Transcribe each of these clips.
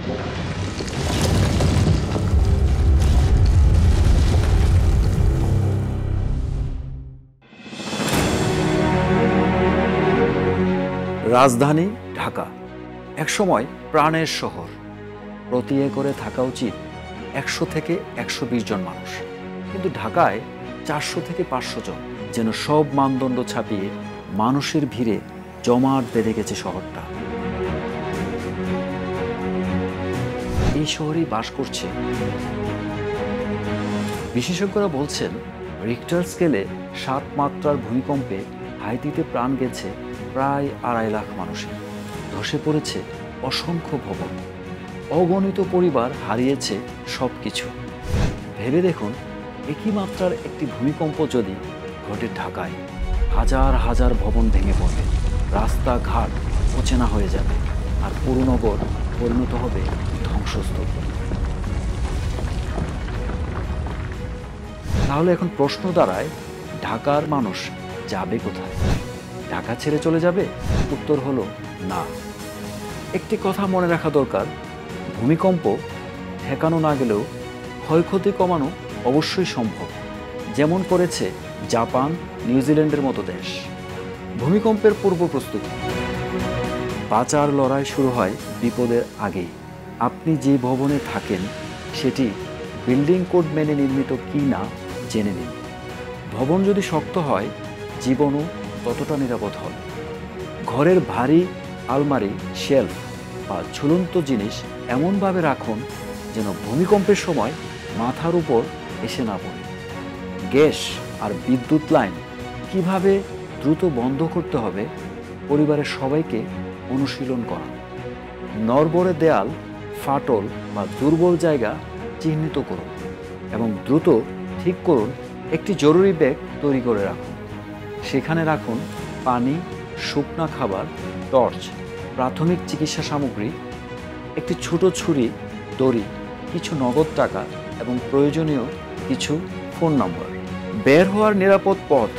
রাজধানী ঢাকা একসময় প্রাণের শহর। প্রতি একরে থাকা উচিত ১০০ থেকে ১২০ জন মানুষ, কিন্তু ঢাকায় ৪০০ থেকে ৫০০ জন। যেন সব মানদণ্ড ছাপিয়ে মানুষের ভিড়ে জমাট বেঁধে গেছে শহরটা। এই শহরেই বাস করছে, বিশেষজ্ঞরা বলছেন, রিক্টার স্কেলে ৭ মাত্রার ভূমিকম্পে হাইতিতে প্রাণ গেছে প্রায় ২.৫ লাখ মানুষের। ধসে পড়েছে অসংখ্য ভবন, অগণিত পরিবার হারিয়েছে সবকিছু। ভেবে দেখুন, একই মাত্রার একটি ভূমিকম্প যদি ঘটে ঢাকায়, হাজার হাজার ভবন ভেঙে পড়বে, রাস্তাঘাট অচেনা হয়ে যাবে, আর পুরো নগর পরিণত হবে ধ্বংসস্তূপে। তাহলে এখন প্রশ্ন দাঁড়ায়, ঢাকার মানুষ যাবে কোথায়? ঢাকা ছেড়ে চলে যাবে? উত্তর হলো না। একটি কথা মনে রাখা দরকার, ভূমিকম্প ঠেকানো না গেলেও ক্ষয়ক্ষতি কমানো অবশ্যই সম্ভব, যেমন করেছে জাপান, নিউজিল্যান্ডের মতো দেশ। ভূমিকম্পের পূর্ব প্রস্তুতি। বাঁচার লড়াই শুরু হয় বিপদের আগেই। আপনি যে ভবনে থাকেন সেটি বিল্ডিং কোড মেনে নির্মিত কি না জেনে নিন। ভবন যদি শক্ত হয়, জীবনও ততটা নিরাপদ হবে। ঘরের ভারী আলমারি, শেলফ বা ঝুলন্ত জিনিস এমনভাবে রাখুন যেন ভূমিকম্পের সময় মাথার উপর এসে না পড়ে। গ্যাস আর বিদ্যুৎ লাইন কিভাবে দ্রুত বন্ধ করতে হবে, পরিবারের সবাইকে অনুশীলন করা। নড়বড়ে দেয়াল, ফাটল বা দুর্বল জায়গা চিহ্নিত করুন এবং দ্রুত ঠিক করুন। একটি জরুরি ব্যাগ তৈরি করে রাখুন। সেখানে রাখুন পানি, শুকনা খাবার, টর্চ, প্রাথমিক চিকিৎসা সামগ্রী, একটি ছোট ছুরি, দড়ি, কিছু নগদ টাকা এবং প্রয়োজনীয় কিছু ফোন নম্বর। বের হওয়ার নিরাপদ পথ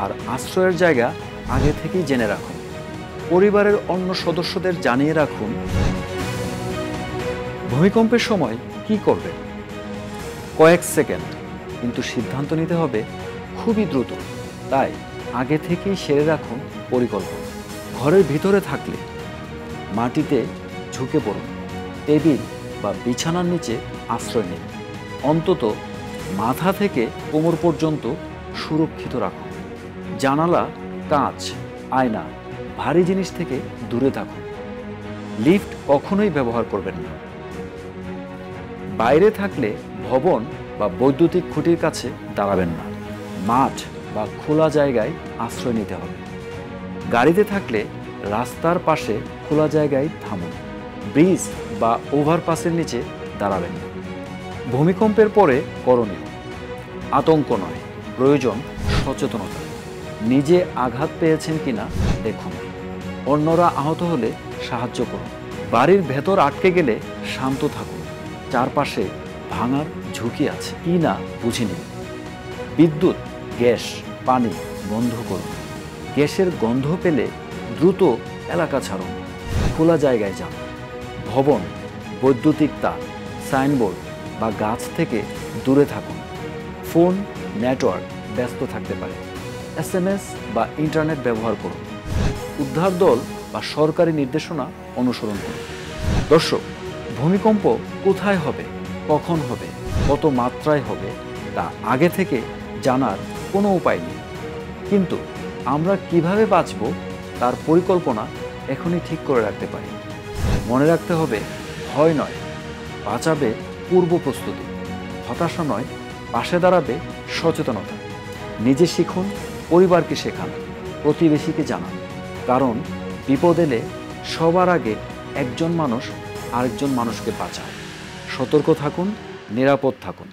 আর আশ্রয়ের জায়গা আগে থেকেই জেনে রাখুন। পরিবারের অন্য সদস্যদের জানিয়ে রাখুন। ভূমিকম্পের সময় কি করবেন? কয়েক সেকেন্ড, কিন্তু সিদ্ধান্ত নিতে হবে খুবই দ্রুত। তাই আগে থেকেই সেরে রাখুন পরিকল্পনা। ঘরের ভিতরে থাকলে মাটিতে ঝুঁকে পড়ুন, টেবিল বা বিছানার নিচে আশ্রয় নিন। অন্তত মাথা থেকে কোমর পর্যন্ত সুরক্ষিত রাখুন। জানালা, কাঁচ, আয়না, ভারী জিনিস থেকে দূরে থাকুন। লিফট কখনোই ব্যবহার করবেন না। বাইরে থাকলে ভবন বা বৈদ্যুতিক খুঁটির কাছে দাঁড়াবেন না। মাঠ বা খোলা জায়গায় আশ্রয় নিতে হবে। গাড়িতে থাকলে রাস্তার পাশে খোলা জায়গায় থামুন। ব্রিজ বা ওভারপাসের নিচে দাঁড়াবেন না। ভূমিকম্পের পরে করণীয়। আতঙ্ক নয়, প্রয়োজন সচেতনতা। নিজে আঘাত পেয়েছেন কিনা দেখুন। অন্যরা আহত হলে সাহায্য করুন। বাড়ির ভেতর আটকে গেলে শান্ত থাকুন। চারপাশে ভাঙার ঝুঁকি আছে কি না বুঝে নিন। বিদ্যুৎ, গ্যাস, পানি বন্ধ করুন। গ্যাসের গন্ধ পেলে দ্রুত এলাকা ছাড়ুন। খোলা জায়গায় যান। ভবন, বৈদ্যুতিক তার, সাইনবোর্ড বা গাছ থেকে দূরে থাকুন। ফোন নেটওয়ার্ক ব্যস্ত থাকতে পারে। SMS বা ইন্টারনেট ব্যবহার করুন। উদ্ধার দল বা সরকারি নির্দেশনা অনুসরণ করুন। দর্শক, ভূমিকম্প কোথায় হবে, কখন হবে, কত মাত্রায় হবে তা আগে থেকে জানার কোনো উপায় নেই, কিন্তু আমরা কিভাবে বাঁচব তার পরিকল্পনা এখনই ঠিক করে রাখতে পারি। মনে রাখতে হবে, ভয় নয়, বাঁচাবে পূর্ব প্রস্তুতি। হতাশা নয়, পাশে দাঁড়াবে সচেতনতা। নিজে শিখুন, পরিবারকে শেখান, প্রতিবেশীকে জানান। কারণ বিপদ এলে সবার আগে একজন মানুষ আরেকজন মানুষকে বাঁচায়। সতর্ক থাকুন, নিরাপদ থাকুন।